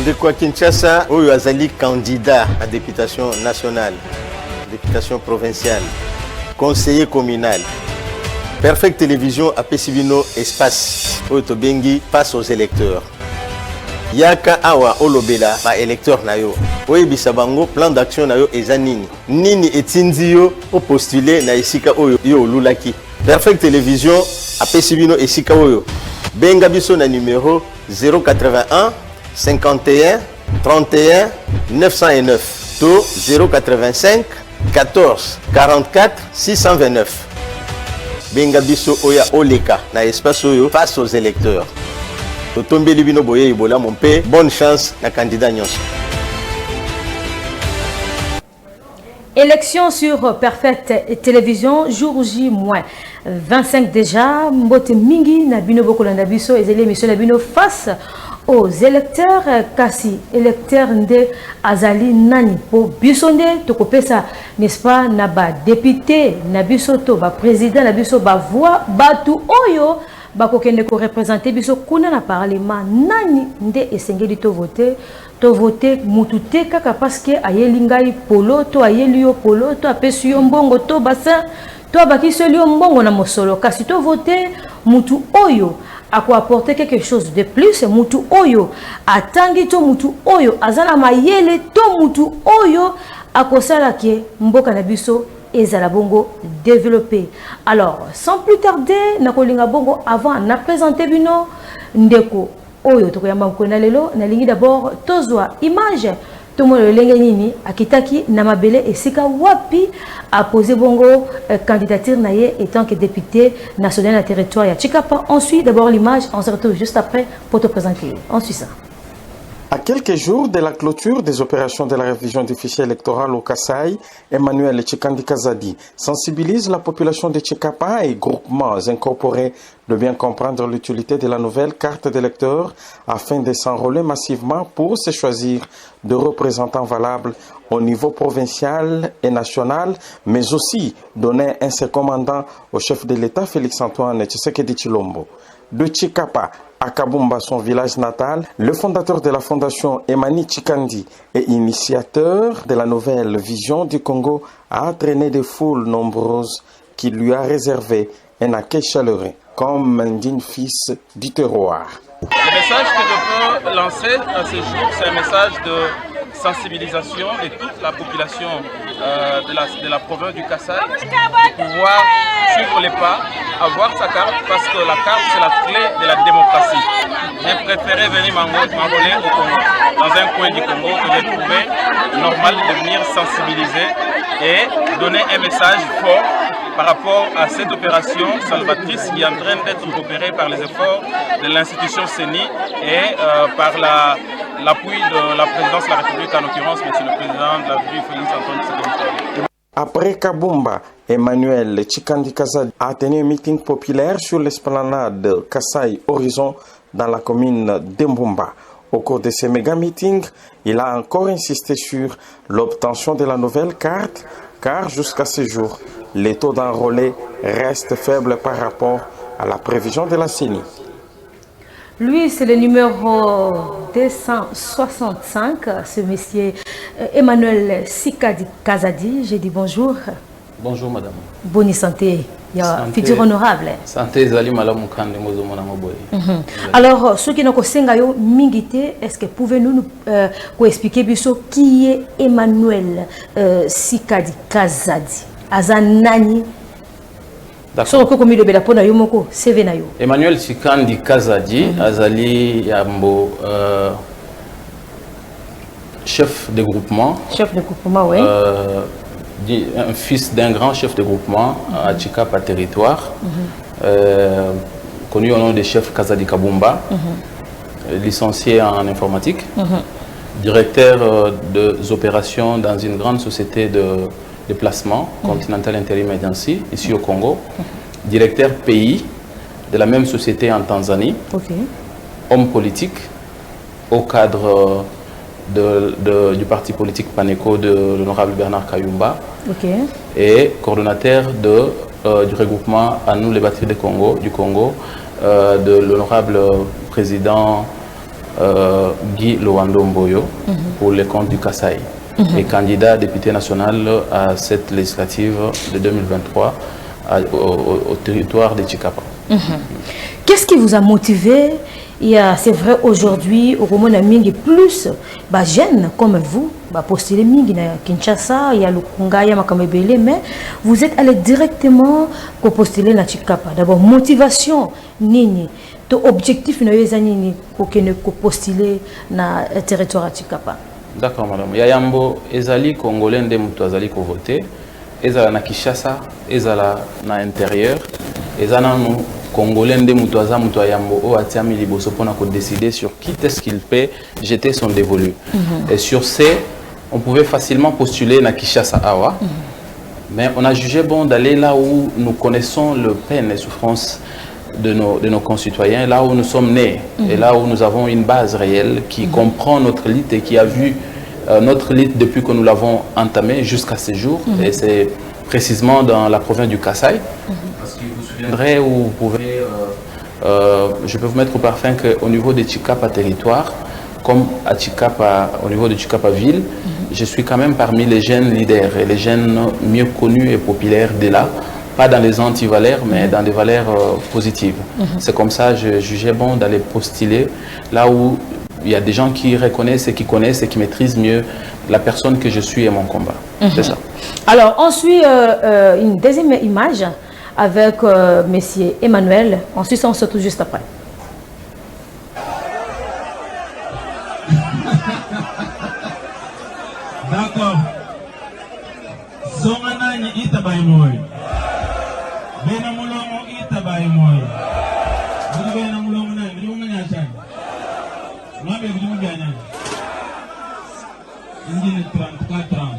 Ndekwa Kinshasa, oyo azali candidat à députation nationale, députation provinciale, conseiller communal. Perfect Télévision a Pesibino espace oyo tobengi face aux électeurs. Yaka awa olobela ba électeur na yo. Oyebisa bango plan d'action na yo eza nini. Nini etindi yo o postuler na esika oyo yo olulaki. Perfect Télévision a Pesibino esika oyo. Benga biso na numéro 081 51 31 909 to 085 14 44 629. Benga biso oya oleka na espace oyo face aux électeurs. Totombeli bino boye ibola mon père. Bonne chance na candidat nyonso. Élection sur Perfect Télévision, jour J moins 25 déjà. Mbote mingi na bino bokolanda biso ezeli émission na bino face aux électeurs. Kasi électeur nde azali nani po biso nde tokopesa n'est-ce pas na ba député na biso to ba président na biso ba voix batu oyo bakokende ko représenter biso kuna na parlement nani nde esengeli to voter mutu te kaka parce que ayeli ngai polo to ayeli yo polo to apesi yo mbongo to bassin to abakisi yo mbongo na mosolo kasi to voter mutu oyo ako apporter quelque chose de plus mutu oyo atangi to mutu oyo azana mayele to mutu oyo akosala ke mboka na biso ezala bongo développé. Alors sans plus tarder nakolinga bongo avant na présenter bino ndeko oyo tokoyamba mkona lelo nalingi d'abord tozwa image tomono lenge nini akitaki na mabele esika wapi a posé bongo candidature naye étant que député national na territoire ya Chikapa. Ensuite d'abord l'image, on se retrouve juste après pour te présenter. On suit ça. À quelques jours de la clôture des opérations de la révision du fichier électoral au Kasaï, Emmanuel Tchikandi Kazadi sensibilise la population de Tchikapa et groupements incorporés de bien comprendre l'utilité de la nouvelle carte d'électeur afin de s'enrôler massivement pour se choisir de représentants valables au niveau provincial et national, mais aussi donner un commandant au chef de l'État Félix-Antoine Tshisekedi Tshilombo. De Tchikapa à Kabumba, son village natal, le fondateur de la fondation Emmanuel Tchikandi et initiateur de la nouvelle vision du Congo a entraîné des foules nombreuses qui lui a réservé un accueil chaleureux comme un digne fils du terroir. Le message que je peux lancer à ce jour, c'est un message de sensibilisation de toute la population de la province du Kasaï, de pouvoir suivre les pas, avoir sa carte, parce que la carte c'est la clé de la démocratie. J'ai préféré venir m'enrôler au Congo, dans un coin du Congo que j'ai trouvé normal de venir sensibiliser et donner un message fort par rapport à cette opération salvatrice qui est en train d'être opérée par les efforts de l'institution CENI et par l'appui de la présidence de la République, en l'occurrence, M. le Président de la République, Félix-Antoine Tshisekedi. Après Kabumba, Emmanuel Tchikandi Kazadi a tenu un meeting populaire sur l'esplanade Kasaï Horizon dans la commune d'Embumba. Au cours de ce méga-meeting, il a encore insisté sur l'obtention de la nouvelle carte, car jusqu'à ce jour, les taux d'enrôlés restent faibles par rapport à la prévision de la CENI. Lui, c'est le numéro 265, ce monsieur Emmanuel Tchikandi Kazadi. J'ai dit bonjour. Bonjour madame. Bonne santé. Il y a futur honorable. Santé zali malamu kande mozo mona maboy. Alors, ceux qui n'ont pas sengayo mingité, est-ce que pouvez-nous expliquer biso qui est Emmanuel Tchikandi Kazadi? Azanani. D'accord. Emmanuel Tchikandi Kazadi, Azali Yambo, chef de groupement. Chef de groupement, oui. Un fils d'un grand chef de groupement à Tchikapa territoire, connu au nom de chef Kazadi Kabumba, licencié en informatique, directeur des opérations dans une grande société de placement, Continental Interim Agency, ici au Congo, directeur pays de la même société en Tanzanie, homme politique au cadre du parti politique Paneco de l'honorable Bernard Kayumba et coordonnateur du regroupement à nous les batteries du Congo de l'honorable président Guy Loando Mboyo pour les comptes du Kasaï et candidat député national à cette législative de 2023 au territoire de Tchikapa. Qu'est-ce qui vous a motivé? C'est vrai aujourd'hui, au Roman Mingi plus jeunes comme vous, postuler Mingi na Kinshasa, il y a le Konga, il y a Makamebele, mais vous êtes allé directement pour postuler na Tchikapa. D'abord, motivation, nini, ton objectif nini pour postuler na territoire à Tchikapa. D'accord, madame. Yayambo, ezali Congolais de mutu azali ko voter, ezala na Kinshasa, ezala na intérieur, ezala nous Congolais de Moutouaza Moutouayambo o atiami liboso pona ko décider sur qui est-ce qu'il peut jeter son dévolu. Et sur ce, on pouvait facilement postuler na Kinshasa Awa, mais on a jugé bon d'aller là où nous connaissons le peine et souffrance de nos concitoyens, là où nous sommes nés, et là où nous avons une base réelle qui comprend notre lutte et qui a vu notre lutte depuis que nous l'avons entamée jusqu'à ce jour. Et c'est précisément dans la province du Kasaï. Parce que vous vous souviendrez où vous pouvez, je peux vous mettre au parfum qu'au niveau de Tchikapa territoire, comme à Tchikapa, au niveau de Tchikapa ville, je suis quand même parmi les jeunes leaders et les jeunes mieux connus et populaires de là, pas dans les anti-valeurs, mais dans des valeurs positives. C'est comme ça que je jugeais bon d'aller postuler là où il y a des gens qui reconnaissent et qui connaissent et qui maîtrisent mieux la personne que je suis et mon combat. C'est ça. Alors, on suit une deuxième image avec Monsieur Emmanuel. Ensuite, on se retrouve juste après. D'accord. Songanani itabaimoy. Bena mulongo itabaimoy. Bena mulongo na, mulongo na chan. Ngombe bijumu bianya. Ingine 34 ans.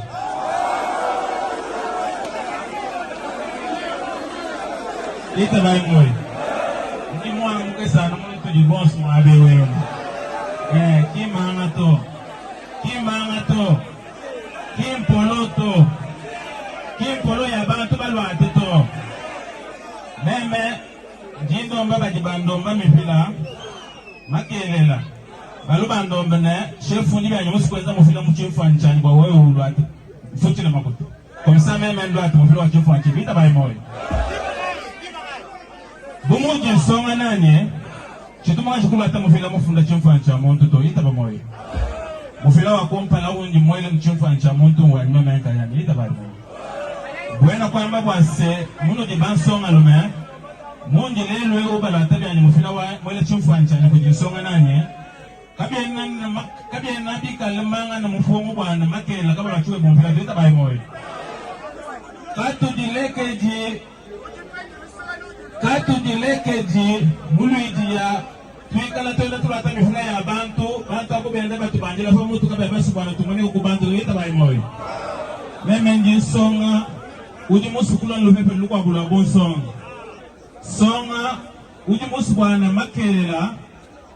Itabaimoy. Ndi mwana mukesa na mwana to divorce mo abewe. Kimanga to. Kimanga to. Kimpoloto. Kimpolo ya bantu balwate to. Meme jindomba bajibandomba mifila makelela balubandomba ne chefu ndi bya nyamusi kweza mufila mu chefu anchani kwa wewe ulwate futi na makuto komisa meme ndwate mufila wa chefu anchi bita bai moyo bumuji songa nanye chituma chikulata mufila mufunda chefu ancha muntu to ita ba moyo mufila wa kompa la unji mwele mchefu ancha muntu wa nyoma yanka yani ita bai moyo buena kwamba bwase muno de bansonga lume munje lelo obalata byanye mufila wa mwele chimfanja ne kujisonga nanye kabye na bikalemanga na mufumu bwana makela kabala chuwe mufila bita bai moyo katu dilekeji muluiji ya twikala tole tulata mifila ya bantu akubende batu banjira fo mutu kabya basu bwana tumone ku bantu bita bai moyo meme njisonga uji musukula lupepe lukwa bula bonsonga songa uji musukwana makelela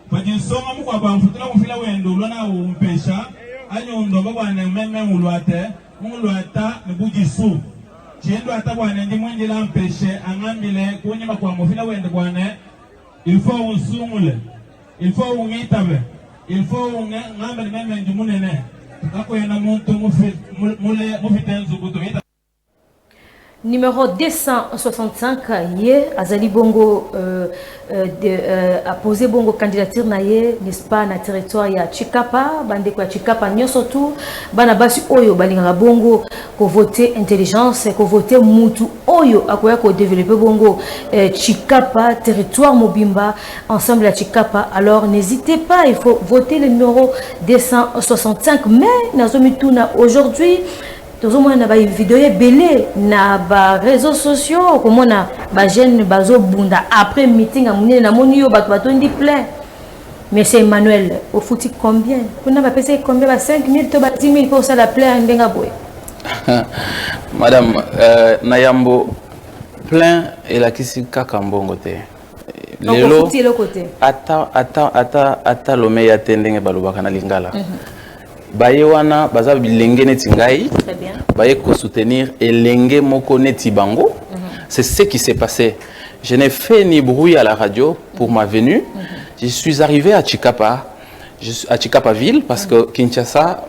paji songa mukwa bamfutula mufila wendo lwana umpesha anyundo babwane meme mulwate mulwata nebuji su chiendo atabwane ndi mwenjela mpeshe angambile kunyima kwa mufila wendo bwane il faut usumule il faut ungitabe il faut ngambile meme njimunene kakwena muntu mufitenzu buto Numéro 265, Azali Bongo a posé Bongo candidature n'est-ce pas, na territoire ya Tchikapa, bande kwa Tchikapa nyosotu, bana basi oyo balinga Bongo ko voter intelligence, ko voter mutu oyo akoya ko développer Bongo Tchikapa, territoire Mobimba, ensemble à Tchikapa. Alors n'hésitez pas, il faut voter le numéro 265. Mais Nazomituna aujourd'hui tout monde na ba vidéo belé na ba réseaux sociaux comme on a ba jeune bazo bunda après meeting amuni na moni yo bato ndi plein. Mais c'est Emmanuel au fouti combien on a pas payé combien ba 5 000 to ba 10 000 pour ça la plein ndenga boy. Madame Nayambo plein et la kisi kaka mbongo te. Lelo fouti le côté. Ata lome ya tendenge balobaka na lingala. Baye wana baza bilenge neti ngai baye ko soutenir elenge moko neti bango. C'est ce qui s'est passé. Je n'ai fait ni bruit à la radio pour ma venue. Je suis arrivé à Tchikapa. Je suis à Chikapaville parce que Kinshasa,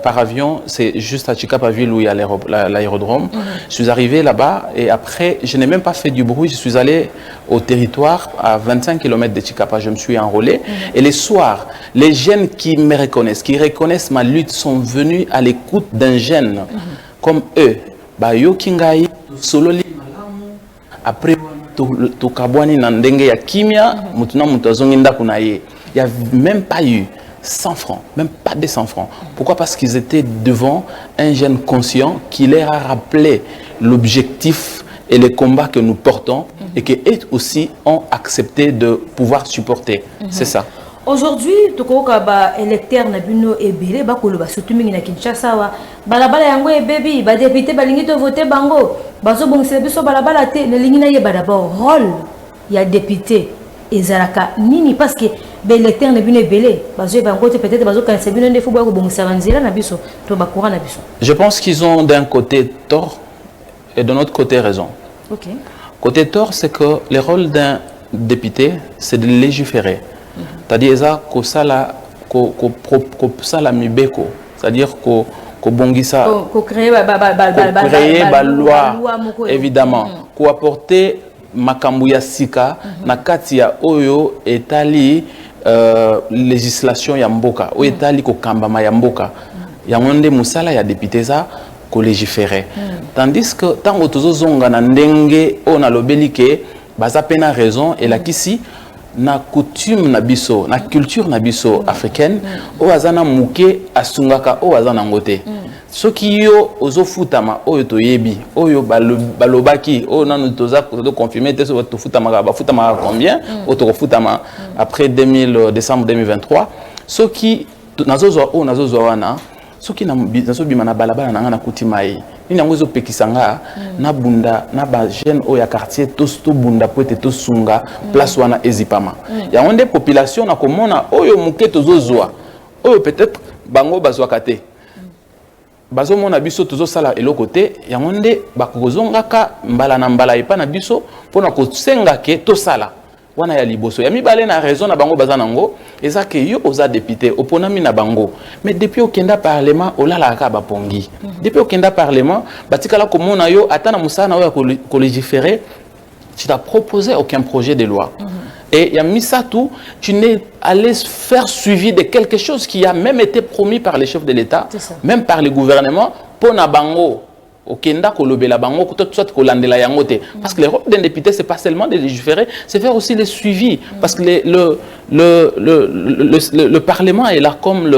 par avion, c'est juste à Chikapaville où il y a l'aérodrome. Je suis arrivé là-bas et après, je n'ai même pas fait du bruit. Je suis allé au territoire à 25 km de Chikapa. Je me suis enrôlé. Et les soirs, les jeunes qui me reconnaissent, qui reconnaissent ma lutte, sont venus à l'écoute d'un jeune comme eux. Bayo Kingai, Sololi Malamu, après Tokabwani Nandenge ya Kimia, Mutuna Mutazonginda Kunaye. Il n'y a même pas eu 100 francs, même pas 200 francs. Pourquoi? Parce qu'ils étaient devant un jeune conscient qui leur a rappelé l'objectif et les combats que nous portons et qu'eux aussi ont accepté de pouvoir supporter. C'est ça. Aujourd'hui, tokoka électeur na bino ebele bakoloba surtout mingi na Kinshasa wa balabala yango ebebi ba député balingi to voter bango bazo bongisa biso balabala te na lingi na yeba d'abord rôle ya député ezalaka nini parce que l'électeur na bino ebele bazo bango te peut-être bazo kanisa bino ndefu ba ko bongisa banzela na biso to bakura na biso. Je pense qu'ils ont d'un côté tort et de l'autre côté raison. OK. Côté tort, c'est que le rôle d'un député, c'est de légiférer. C'est-à-dire que ça la mibeko, c'est-à-dire que bongisa créer la loi évidemment, qu'on apporter makambuya sika na katia oyo etali législation ya mboka o etali ko kambama ya mboka ya ngonde musala ya député za ko légiférer. Tandis que tango tozozonga na ndenge on a lobeli ke baza pena raison et la kisi na coutume na biso na culture na biso africaine o azana muke asungaka o azana ngote soki yo ozofutama oyo toyebi oyo balobaki o nanu toza to confirmer te so tofutama ba futama combien o to futama après décembre 2023 soki nazozwa o nazozwa wana soki nazobima na balabala na nga na kutimai nini yango ezopekisanga na bunda na ba jeune oya quartier to bunda po ete to sunga place wana ezipama yango nde population na komona oyo muke tozozwa oyo peut-être bango bazwaka te bazomona biso tozosala eloko te yango nde bakozongaka mbala na mbala epa na biso mpona kosenga ke tosala wana ya liboso ya mibale na raison na bango bazanango eza ke yo oza député oponami na bango mais depuis okenda parlement olala ka bapongi depuis okenda parlement batikala komona yo atana musana oya ko légiférer tu n'as proposé aucun projet de loi et ya misatu tu n'es allé faire suivi de quelque chose qui a même été promis par les chefs de l'État même par le gouvernement pona bango okenda kolobela bango soit kolandela yango te parce que le rôle d'un député c'est pas seulement de légiférer c'est faire aussi le suivi parce que le parlement est là comme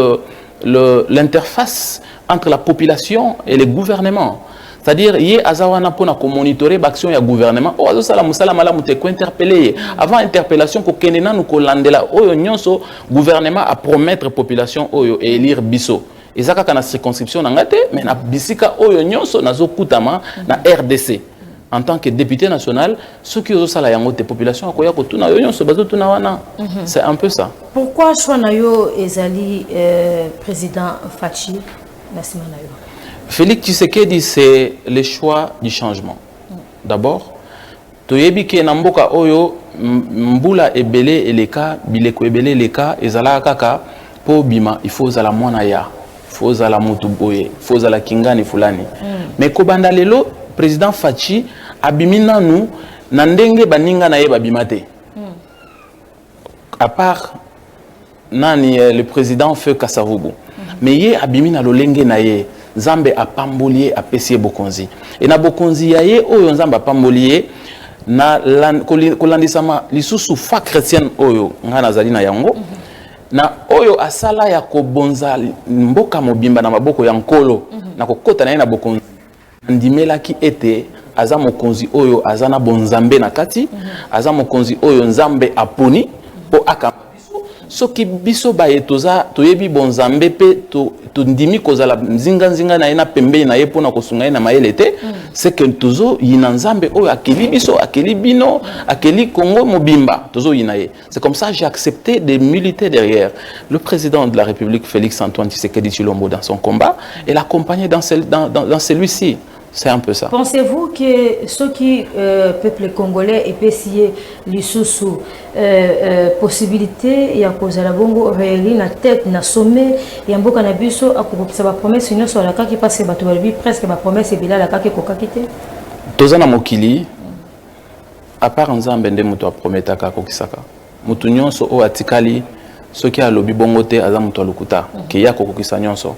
l'interface entre la population et le gouvernement. C'est-à-dire yé azawana pona ko monitorer l'action ya gouvernement o azosala musala malamu te ko interpeller avant interpellation ko kenena nu ko landela oyo nyonso gouvernement a promettre population oyo et élire biso. Et ça quand la circonscription n'angate mais na bisika oyo nyonso nazo kutama na RDC en tant que député national ceux qui osent la yango te population akoya ko tuna yo nyonso bazo tuna wana c'est un peu ça. Pourquoi choix na yo ezali président Fachi Nassima na yo? Félix Tshisekedi c'est le choix du changement. D'abord toyebi ke na mboka oyo mbula ebele eleka bileko ebele eleka ezala kaka po bima il faut zala mwana ya faut la mutuboye, faut la kingani fulani. Mais kobanda lelo président Fachi abimina nous nandenge baninga na ye babimate. À part nani le président Feu Kasavubu. Mais ye abimina lolenge na ye Nzambe a pambolier a pesie bokonzi. Et na bokonzi ya ye oyo Nzambe a pambolier na kolandisama lisusu fa chrétienne oyo ngana zali na yango. Na oyo asala ya kobonza mboka mobimba na maboko ya nkolo na kokota na ye na bokonzi ndimelaki ete aza mokonzi oyo aza na bonzambe na kati aza mokonzi oyo Nzambe aponi po aka soki biso baye toza toyebi bonzambe pe to ndimi kozala nzinga na ye na pembe na ye pona kosunga ye na mayele te c'est que tozo yina Nzambe oyo akeli biso akeli bino akeli Congo mobimba tozo yina ye. C'est comme ça j'ai accepté de militer derrière le président de la République Félix Antoine Tshisekedi Tshilombo dans son combat et l'accompagner dans celui-ci C'est un peu ça. Pensez-vous que ceux qui, peuple congolais, et PCA, les sous possibilité, il y a cause à la bongo, réellement, la tête, na sommet, il y a un beau cannabiso, à cause de la promesse, sinon sur la qui passe, presque ma promesse, et bien là, la qui est kokakité. Tozana mokili, à part Nzambe nde mutu aprometa ka kokisaka. Mutu nyonso o atikali, ceux qui a lobby bongote aza mutu alukuta, qui ya kokokisa nyonso.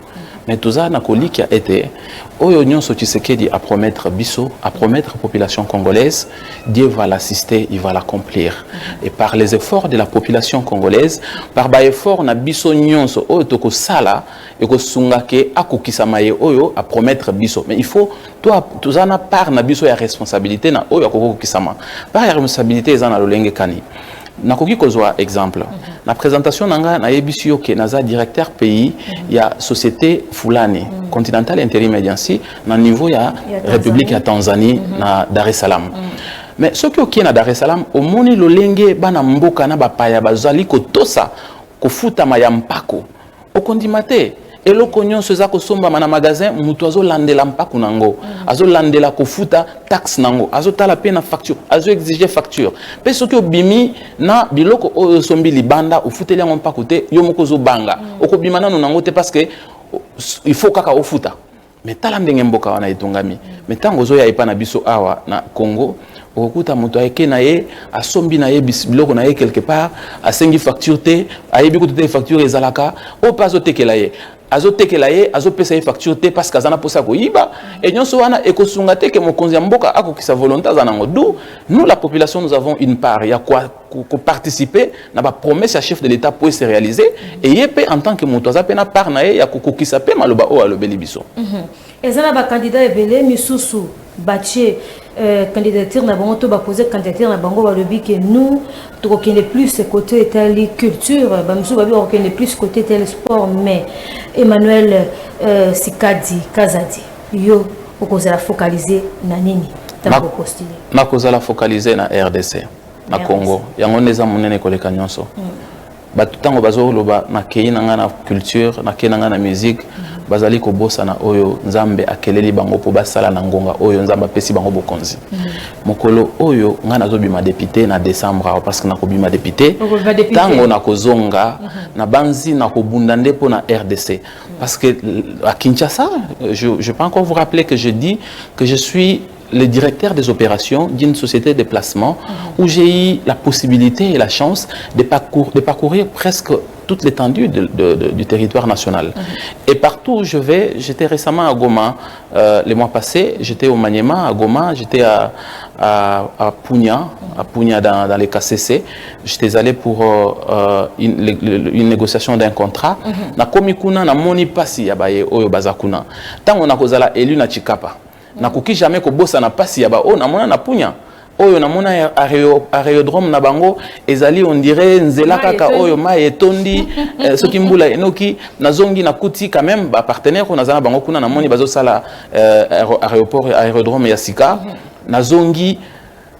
Mais tout ça, qui a été, Oyo Nyonso Tshisekedi à promettre Bisso, à promettre la population congolaise, Dieu va l'assister, il va l'accomplir. Et par les efforts de la population congolaise, par les efforts na Bisso Nyonso, Oyo Toko Sala, et que Sungake, Akokisamaye Oyo, à promettre Bisso. Mais il faut, toi, tout ça, par na Bisso, il y a responsabilité, na Oyo Akokisama. Par la responsabilité, il y a na Lolenge Kani. Nakoki kozwa exemple. Na présentation nanga na yebisi yo ke naza directeur pays ya société fulani Continental Interim Agency na niveau ya République ya Tanzanie na Dar es Salaam. Mais ce qui est na Dar es Salaam omoni lolenge bana mboka na bapaya bazali kotosa kofuta mayampako. Okondimate eloko nyonso eza kosomba na magasin mutu azolandela mpako nango azolandela kofuta taxe nango azotala pe na facture azo exiger facture pe soki obimi na biloko oyo sombi libanda ofuteli yango mpako te yo moko ozobanga okobima nano nango te parce que il faut kaka ofuta mais tala ndenge mboka wana etongami mais tango ozoya epa na biso awa na Congo okuta moto ayeke na ye asombi na ye biloko na ye quelque part asengi facture te ayebi ko te facture ezalaka o pas otekela ye azotekela ye azopesa ye facture te parce que azana posa koyiba et nyonso wana ekosunga te ke mokonzi ya mboka akokisa volonté azana ngo d'où nous la population nous avons une part ya quoi participer na ba promesse ya chef de l'état pour se réaliser et yepé en tant que moto azape na part na ye ya kokokisa pe maloba o alobeli biso ezana ba candidat ebele misusu batie candidature na bango to ba poser candidature na bango balobi que nous tokokende plus côté état culture ba misusu ba tokokende plus côté tel sport mais Emmanuel Sikadi Kazadi yo okozala focaliser na nini tango postuler na kozala focaliser na RDC na Congo yango neza monene koleka nyonso batu tango bazoloba na kei nanga na culture na kei nanga na musique bazali ko bossa na oyo nzambe akeleli bango po basala na ngonga oyo nzamba pesi bango bokonzi mokolo oyo nga nazobima député na décembre parce que nakobima député tango na kozonga na banzi na kobunda nde po na RDC parce que à Kinshasa je peux encore vous rappeler que je dis que je suis le directeur des opérations d'une société de placement où j'ai eu la possibilité et la chance de parcourir presque toute l'étendue du territoire national. Et partout où je vais, j'étais récemment à Goma, les mois passés, j'étais au Maniema, à Goma, j'étais à Punya dans les KCC. J'étais allé pour une négociation d'un contrat. Na komikuna na moni pasi ya baye oyo bazakuna. Tango na kozala élu na Chikapa. Na kuki jamais ko bossa na pasi ya ba o na mona na Punya. Oyo na mona aérodrome na bango ezali on dirait nzela kaka oyo ma etondi soki mbula enoki nazongi na kuti quand même ba partenaire ko nazana bango kuna na moni bazo sala aérodrome ya Sika nazongi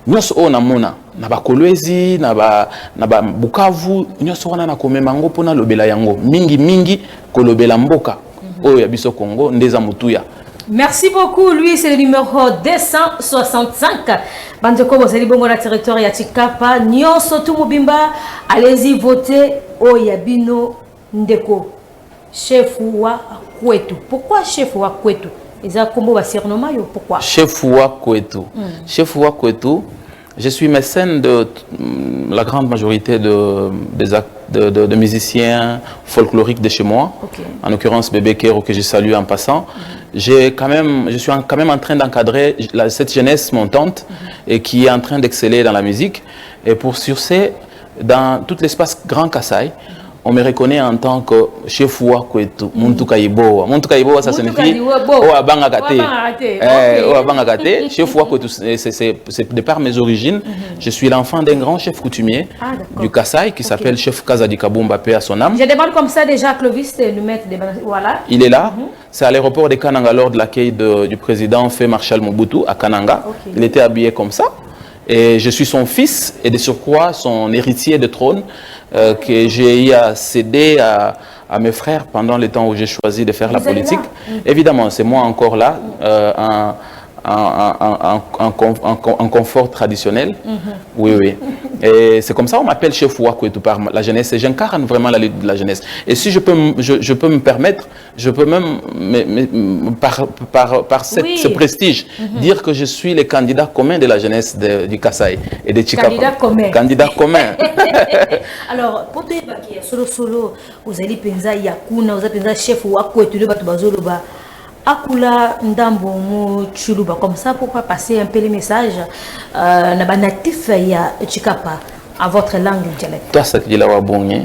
nyonso o na mona na ba Kolwezi na ba Bukavu nyonso wana na komema ngo pona lobela yango mingi kolobela mboka oyo ya biso Congo ndeza mutuya. Merci beaucoup. Lui, c'est le numéro 265. Bandeko, vous allez bon la territoire ya Chikapa. Nyonso Tumubimba. Allez-y voter. Oyabino Ndeko. Chef wa Kwetu. Pourquoi chef wa Kwetu? Eza kombo ba surnom yo pourquoi? Chef wa Kwetu. Chef wa Kwetu. Je suis mécène de la grande majorité de musiciens folkloriques de chez moi. En l'occurrence Bébé Kero que je salue en passant. Je suis quand même en train d'encadrer cette jeunesse montante et qui est en train d'exceller dans la musique. Et pour sur ce, dans tout l'espace Grand Kassai, on me reconnaît en tant que chef wa Kwetu, Muntu Kaiboa. Muntu Kaiboa, ça signifie Oabanga Kate. Oabanga Kate. Chef wa Kwetu, c'est de par mes origines. Je suis l'enfant d'un grand chef coutumier du Kassai qui s'appelle chef Kazadi Kabumba, paix à son âme. Je demande comme ça déjà Clovis, le maître de voilà. Il est là. C'est à l'aéroport de Kananga lors de l'accueil du président Fait Marshal Mobutu à Kananga. Il était habillé comme ça. Et je suis son fils et de surcroît son héritier de trône que j'ai eu à céder à mes frères pendant le temps où j'ai choisi de faire la politique. Évidemment, c'est moi encore là, en confort traditionnel. Oui, oui. Et c'est comme ça on m'appelle chef Ouakouetou par la jeunesse et j'incarne vraiment la lutte de la jeunesse. Et si je peux me permettre, je peux même, par ce prestige, dire que je suis le candidat commun de la jeunesse du Kasaï et de Tchikapa. Candidat commun. Candidat commun. Alors, pour te dire que solo, vous allez penser Yakuna, vous allez penser chef Ouakouetou de Batubazoloba. Akula ndambo mu chuluba comme ça pour pas passer un peu les messages na natif ya Tchikapa à votre langue dialecte. Toi ça qui la wa bonye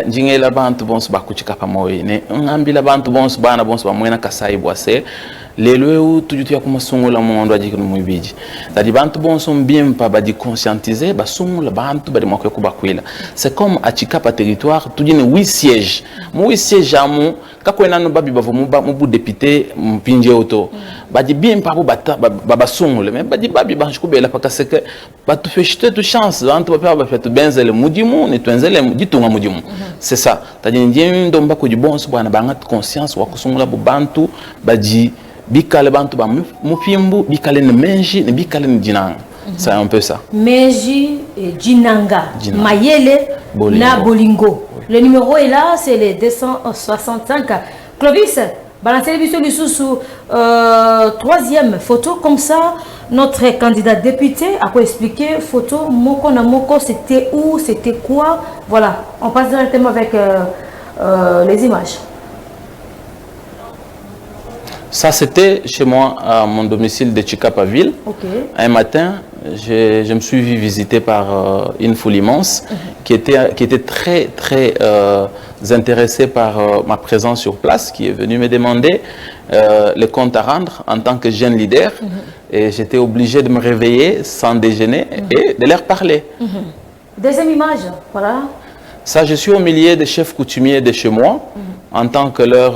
njingela bantu bonso ba ku Tchikapa moyi ne ngambila bantu bonso bana bonso ba mwena Kasai boise lelo tujutu ya kumasungula mondo ajiki no mubiji tadi bantu bonso mbimpa ba di conscientiser ba sungula bantu ba di mako kubakwila. C'est comme à Tchikapa territoire tujine 8 sièges mu 8 sièges amu kakwena no babi bavo mu député mpinje auto ba di bimpa ba sungula mais ba di babi ba shikubela parce que ba tu fais toute chance bantu ba fait benzele mudimu ne twenzele ditunga mudimu. C'est ça tadi ndie ndomba ko di bonso bana ba ngat conscience wa kusungula bu bantu ba di bikale bantu ba mufimbu bikale ne menji ne bikale ne dinanga. C'est un peu ça. Menji et dinanga. Mayele na bolingo. Oui. Le numéro est là, c'est le 265. Clovis, balancez les bisous sous troisième photo comme ça. Notre candidat député a quoi expliquer photo moko na moko, c'était où, c'était quoi. Voilà, on passe directement avec les images. Ça, c'était chez moi, à mon domicile de Tchikapa ville. Okay. Un matin, je me suis vu visiter par une foule immense qui était très, très intéressée par ma présence sur place, qui est venue me demander les comptes à rendre en tant que jeune leader. Et j'étais obligé de me réveiller sans déjeuner et de leur parler. Deuxième image, voilà. Ça, je suis au milieu des chefs coutumiers de chez moi, en tant que leur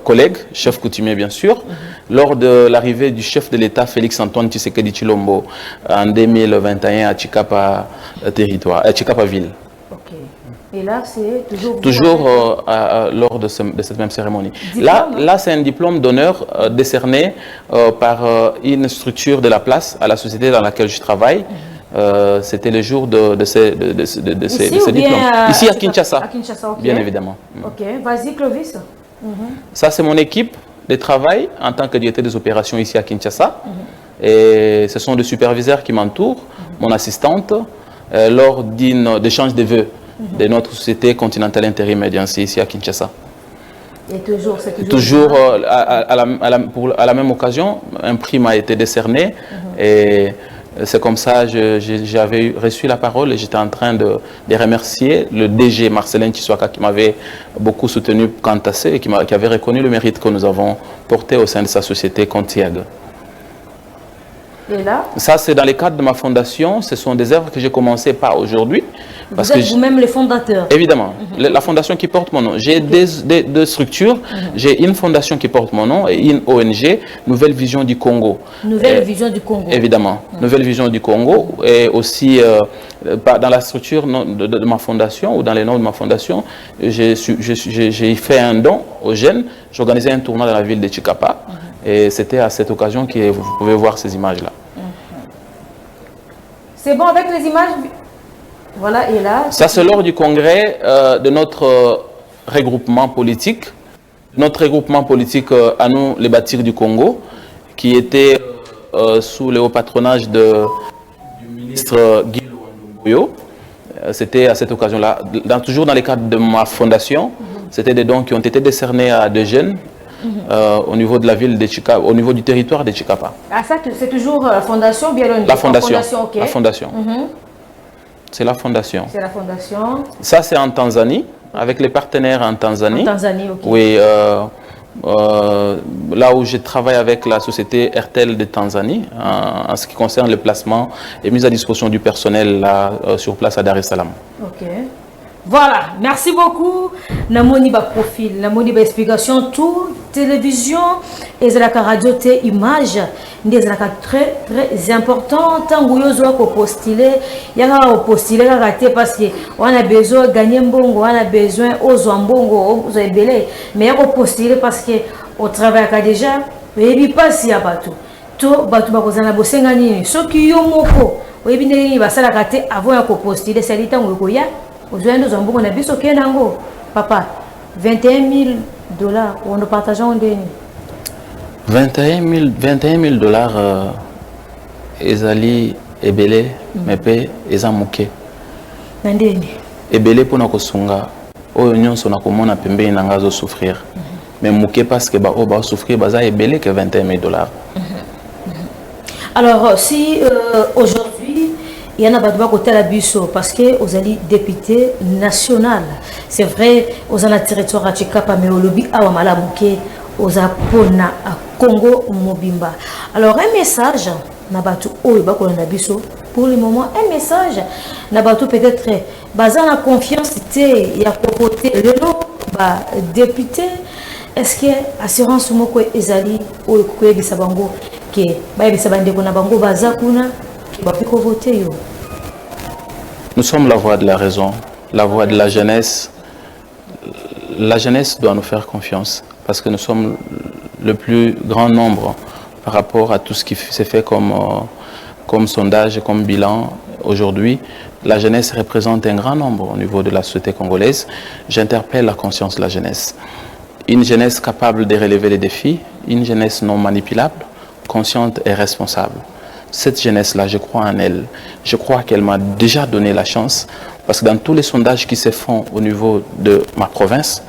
collègue, chef coutumier bien sûr, lors de l'arrivée du chef de l'État, Félix Antoine Tshisekedi Tshilombo, en 2021 à Tchikapa territoire, à Tchikapa ville. Ok. Et là, c'est toujours lors de cette même cérémonie. Là c'est un diplôme d'honneur décerné par une structure de la place à la société dans laquelle je travaille. C'était le jour de ces diplômes. Ici à Kinshasa. À Kinshasa, okay. Bien évidemment. Ok, vas-y Clovis. Ça c'est mon équipe de travail en tant que directeur des opérations ici à Kinshasa. Et ce sont des superviseurs qui m'entourent, mon assistante, lors d'échange de vœux de notre société continentale intérim agency ici à Kinshasa. Et toujours à la même occasion, un prix m'a été décerné et c'est comme ça que j'avais reçu la parole et j'étais en train de remercier le DG Marcelin Tshiswaka qui m'avait beaucoup soutenu quant à ça et qui avait reconnu le mérite que nous avons porté au sein de sa société Contiag. Et là? Ça, c'est dans le cadre de ma fondation. Ce sont des œuvres que j'ai commencé pas aujourd'hui. Vous êtes vous-même le fondateur? Évidemment. La fondation qui porte mon nom. J'ai deux structures. J'ai une fondation qui porte mon nom et une ONG, Nouvelle Vision du Congo. Nouvelle Vision du Congo. Évidemment. Nouvelle Vision du Congo. Et aussi, dans la structure de ma fondation ou dans les noms de ma fondation, j'ai fait un don aux jeunes. J'organisais un tournoi dans la ville de Tchikapa. Et c'était à cette occasion que vous pouvez voir ces images-là. C'est bon avec les images? Voilà, et là... Ça, c'est lors du congrès de notre regroupement politique. Notre regroupement politique à nous, les Bâtir du Congo, qui était sous le haut patronage du ministre Guy Luandomboyo. C'était à cette occasion-là, toujours dans le cadre de ma fondation. C'était des dons qui ont été décernés à des jeunes. Au niveau de la ville de Tchikapa, au niveau du territoire de Tchikapa. Ah, ça, c'est toujours la fondation, bien la fondation. Okay. La fondation. C'est la fondation. C'est la fondation. Ça, c'est en Tanzanie, avec les partenaires en Tanzanie. En Tanzanie, ok. Oui, là où je travaille avec la société RTL de Tanzanie, en ce qui concerne le placement et mise à disposition du personnel là, sur place à Dar es Salaam. Ok. Voilà, merci beaucoup. Namoni ba profil, namoni ba explication, tout télévision et la radio té image, des très très important. Tant que vous avez postulé, il y a postulé parce que on a besoin de gagner bongo, on a besoin aux bongo, vous avez belé, mais il y a postulé parce que au travail déjà oyebi pasi ya bato to bato bakozala bosenga nini soki yo moko oyebi ndenge nini basalaka te avant ya kopostile sali ntango ekoya ozwa ndo zambongo na biso ke nango papa 21 000 $, on partageons ndeni 21 000 $, ezali ebele mais pe eza moke na ndeni ebele mpona kosunga oyo nyonso nakomona pembeni na nga azosouffrir mais moke parce que baoyo baosouffrir baza ebele que 21 000 $. Alors si aujourd'hui il y en a battu côté la biso parce que vous allez député national c'est vrai aux en territoire à Tchikapa mais au lobby à Malamuke aux apona à Congo Mobimba. Alors un message na batu oyo bakona na biso pour le moment un message na batu peut-être basé la confiance té ya côté le ba député est-ce que assurance moko ezali oyo koyebisa bango ke bayebisa bandeko na bango baza kuna ke bapiko voter yo. Nous sommes la voix de la raison, la voix de la jeunesse. La jeunesse doit nous faire confiance parce que nous sommes le plus grand nombre par rapport à tout ce qui s'est fait comme sondage et comme bilan aujourd'hui. La jeunesse représente un grand nombre au niveau de la société congolaise. J'interpelle la conscience de la jeunesse. Une jeunesse capable de relever les défis, une jeunesse non manipulable, consciente et responsable. Cette jeunesse-là, je crois en elle. Je crois qu'elle m'a déjà donné la chance parce que dans tous les sondages qui se font au niveau de ma province,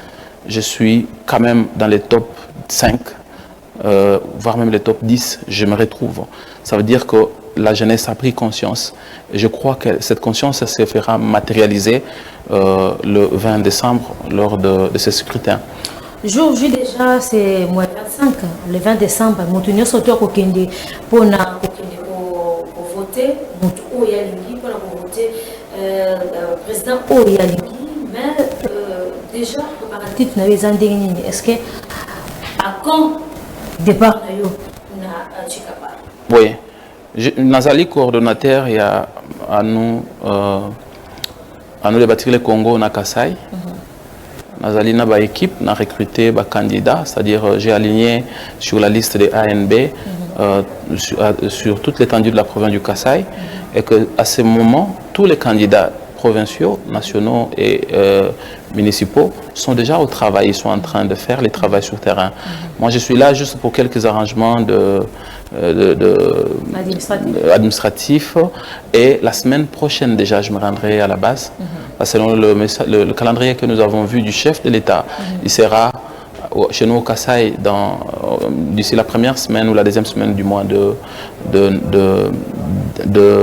je suis quand même dans les top 5, voire même les top 10, je me retrouve. Ça veut dire que la jeunesse a pris conscience et je crois que cette conscience se fera matérialiser le 20 décembre lors de ce scrutin. Jour J déjà, c'est moins 25, le 20 décembre, nous sommes pour voter, pour voter président Oyalingi, mais déjà, est-ce que à quand départ à Tchikapa? Oui, Nazali coordonnateur, il y a à nous débattre le Congo na Kasai. Nazali na ba équipe, na recruté ba candidat, c'est-à-dire j'ai aligné sur la liste des ANB sur toute l'étendue de la province du Kasaï et que à ce moment tous les candidats provinciaux, nationaux et municipaux sont déjà au travail, ils sont en train de faire les travaux sur terrain. Moi je suis là juste pour quelques arrangements administratifs et la semaine prochaine déjà je me rendrai à la base. Selon le calendrier que nous avons vu du chef de l'État, il sera chez nous au Kasaï d'ici la première semaine ou la deuxième semaine du mois de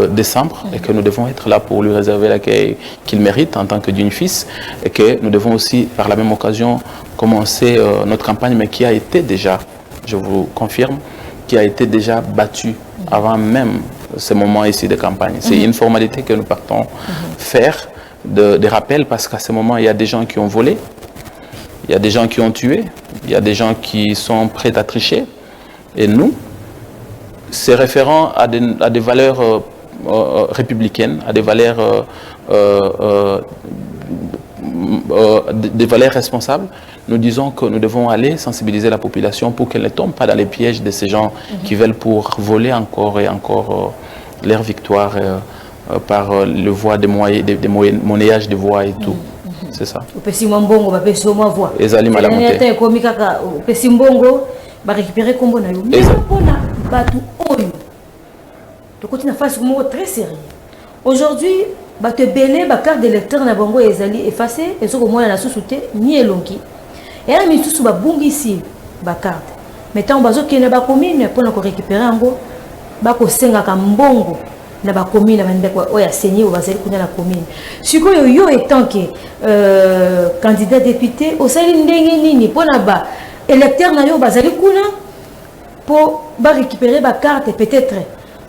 décembre et que nous devons être là pour lui réserver l'accueil qu'il mérite en tant que digne fils et que nous devons aussi par la même occasion commencer notre campagne mais qui a été déjà, je vous confirme, qui a été déjà battue avant même ce moment ici de campagne. C'est une formalité que nous partons faire. Des rappels parce qu'à ce moment il y a des gens qui ont volé, il y a des gens qui ont tué, il y a des gens qui sont prêts à tricher et nous, c'est référent à des valeurs républicaines, à des valeurs responsables. Nous disons que nous devons aller sensibiliser la population pour qu'elle ne tombe pas dans les pièges de ces gens qui veulent pour voler encore et encore leur victoire par le voie des moyens, des monnayages de voix et tout. C'est ça. Aujourd'hui, te belé ba carte d'électeur na bango ezali effacé et soko mona na susute ni elongi. Et là misusu ba bungisi ba carte. Mettons bazo kene ba commune pour na ko récupérer ngo ba ko senga ka mbongo na ba commune ba ndeko oya saigné ou bazali kuna na commune. Siko yo étant que candidat député au sali ndenge nini pour na ba électeur na yo bazali kuna pour ba récupérer ba carte peut-être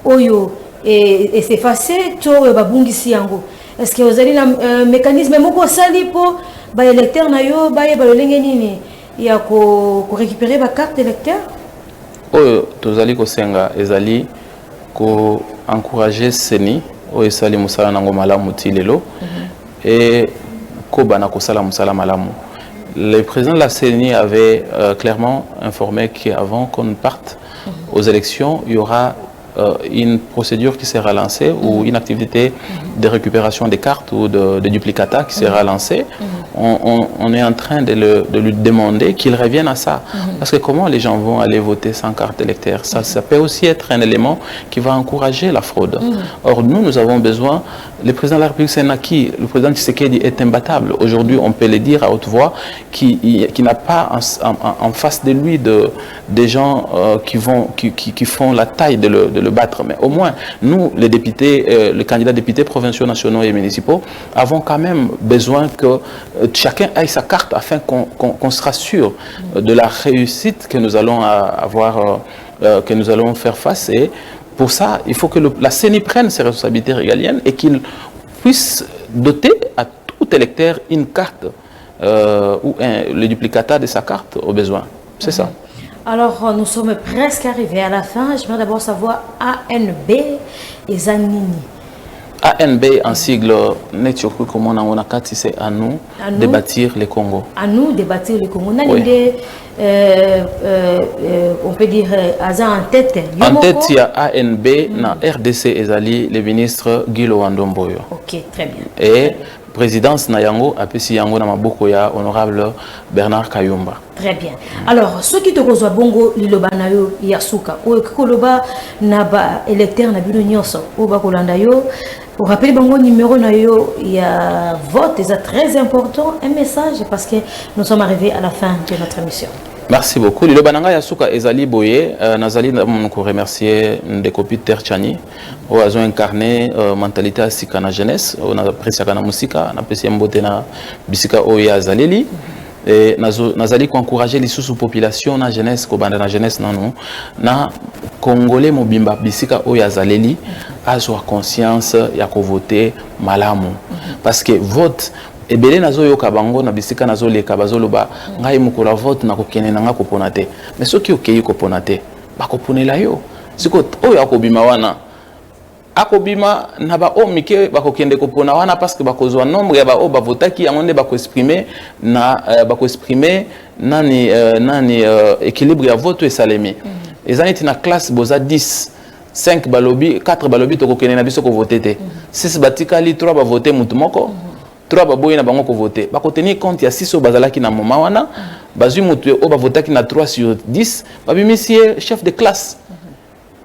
oyo et c'est facile to ba bungisi yango. Est-ce que vous avez un mécanisme moko sali pour ba électeur na yo ba ye ba lenge nini ya ko récupérer ba carte d'électeur? Oyo tozali ko senga ezali ko encourager seni oyo sali musala nango malamu ti lelo et ko bana ko sala musala malamu. Le président de la CENI avait clairement informé qu'avant qu'on parte aux élections, il y aura une procédure qui sera lancée ou une activité de récupération des cartes ou de duplicata qui sera lancée. On est en train de lui demander qu'il revienne à ça. Parce que comment les gens vont aller voter sans carte électeur? Ça peut aussi être un élément qui va encourager la fraude. Or, nous avons besoin, le président de la République, c'est un acquis. Le président Tshisekedi est imbattable. Aujourd'hui, on peut le dire à haute voix, qui n'a pas en face de lui des gens qui font la taille de le battre. Mais au moins, nous, les députés, les candidats députés provinciaux, nationaux et municipaux, avons quand même besoin que chacun ait sa carte afin qu'on sera sûr de la réussite que nous allons avoir, que nous allons faire face. Et pour ça, il faut que la CENI prenne ses responsabilités régaliennes et qu'il puisse doter à tout électeur une carte ou le duplicata de sa carte au besoin. C'est ça. Alors, nous sommes presque arrivés à la fin. J'aimerais d'abord savoir ANB et Zanini. ANB en sigle, c'est à nous de bâtir le Congo. À nous de bâtir le Congo. Oui. On peut dire en tête. En tête, il y a ANB, na RDC Ezali, le ministre Guy Lowandomboyo. Ok, très bien. Et présidence Nayango, apesi Yango na maboko ya honorable Bernard Kayumba. Très bien. Alors, ceux qui te reçoivent bongo liloba na yo yasuka, o koloba na ba électeur na bino nyonso, o ba kolanda yo, au rappel bongo numéro na yo, il y a vote, c'est très important, un message parce que nous sommes arrivés à la fin de notre émission. Merci beaucoup. Liloba nanga yasuka ezali boye, nazali ko remercier Ndekopi Terchani, o azo incarné mentalité asika na jeunesse, on a apprécié kana musika, na pesi mbote na bisika o ya zaleli. Et nazali ko encourager les sous-population na jeunesse ko banda na jeunesse nanu na congolais mobimba bisika o ya zaleli azo conscience ya ko voter malamu parce que vote ebele nazo yoka bango na bisika nazo leka bazoloba ngai mukura vote na ko kenena nga ko ponate mais soki okeyi ko ponate ba ko ponela yo siko oyo akobima wana akobima na ba o mike ba ko kende ko pona wana parce que ba ko zo nombre ya ba o ba votaki yango nde ba ko exprimer na ba ko exprimer nani équilibre ya vote esalemi ezaniti na classe boza 10 5 balobi 4 balobi to ko kende na biso ko voter 6 batikali 3 ba voter mutu moko 3 baboyi na bango ko voter ba ko tenir compte ya 6 o bazalaki na moment wana bazui mutu o ba votaki na 3 sur 10 ba bimisie chef de classe.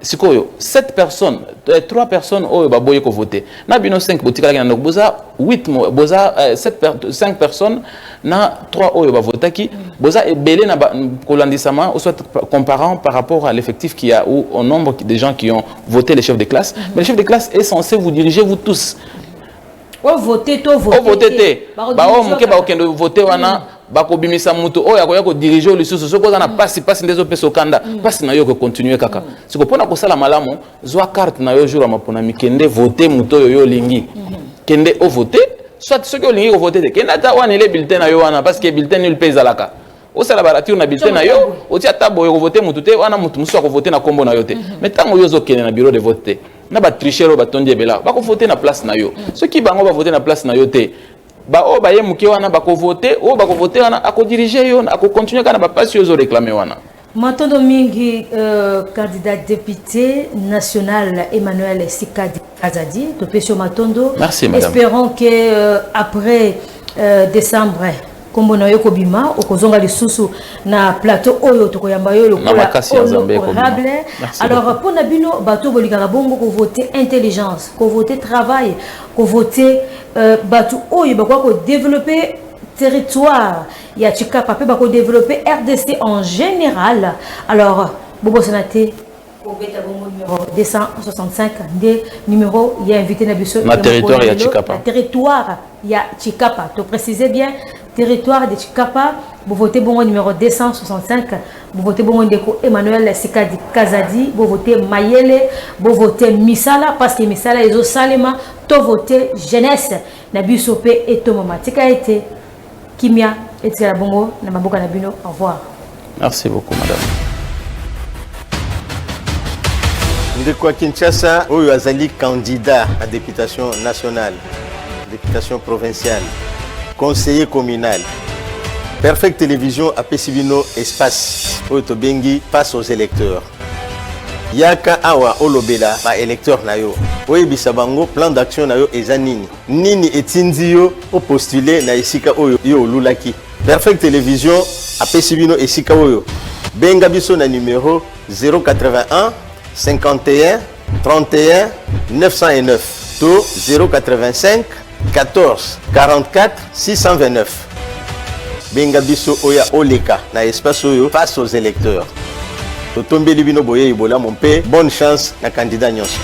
Sikoyo 7 personnes 3 personnes au baboye ko voter na bino 5 botika na boza 8 boza 5 personnes na 3 au ba votaki boza ebele na kolandisama ou soit comparant par rapport à l'effectif qu'il y a ou au nombre de gens qui ont voté les chefs de classe. Mais le chef de classe est censé vous diriger vous tous. O voter to voter. O voter ba o muke ba okendo voter wana bako bimisa mutu oya ko diriger le sous soko na passe ndezo peso kanda passe na yo ko continuer kaka siko pona ko sala malamu zwa carte na yo jour mapona mikende voter mutu yo lingi kende o voter soit ceux qui lingi ko voter kenda ta wana le bulletin na yo wana parce que bulletin nul pesa laka o sala barature na bulletin na yo o tia tabo yo voter mutu te wana mutu muso ko voter na kombo na yo te mais tango yo zo kende na bureau de vote na ba trichero ba tondi bela ba ko voter na place na yo ceux qui bango ba voter na place na yo te ba o ba ye muke wana ba ko voter o ba ko voter wana ako diriger yo ako continuer kana ba passe yo zo réclamer wana. Matondo Mingi, candidat député national Emmanuel Sikadi Kazadi, Topesio Matondo. Merci madame. Espérons que après décembre kombo na yo kobima okozonga lisusu na plateau oyo tokoyamba yo lokola honorable. Alors pour na bino bato bolikaka bongo ko voter intelligence, ko voter travail, ko voter bato oyo bakwa ko développer territoire ya Tshikapa pe bako développer RDC en général. Alors bobo sénaté numéro 265 des numéros il y a invité na biso na territoire ya Tshikapa. Territoire ya Tshikapa, to préciser bien territoire de Tshikapa, vous votez bon numéro 265, vous votez bon Ndeko Emmanuel Sikadi Kazadi, vous votez Mayele, vous votez Misala parce que Misala est au Salema, to voter jeunesse Nabisope et Tomoma. Tika été Kimia et Tsela Bongo na maboka na bino. Au revoir. Merci beaucoup madame. Ndeko Kinshasa, oyo azali candidat à députation nationale, députation provinciale, conseiller communal, Perfect Télévision a pesibino espace oyo tobengi face aux électeurs. Yaka awa olobela ba électeur na yo. Oyebisa bango plan d'action na yo eza nini. Nini etindi yo o postuler na esika oyo yo olulaki. Perfect Télévision a pesibino esika oyo. Benga biso na numéro 081 51 31 909 to 085 14 44 629. Benga biso oya oleka na espace oyo face aux électeurs. Totombeli bino boye ibola mon père. Bonne chance na candidat nyonso.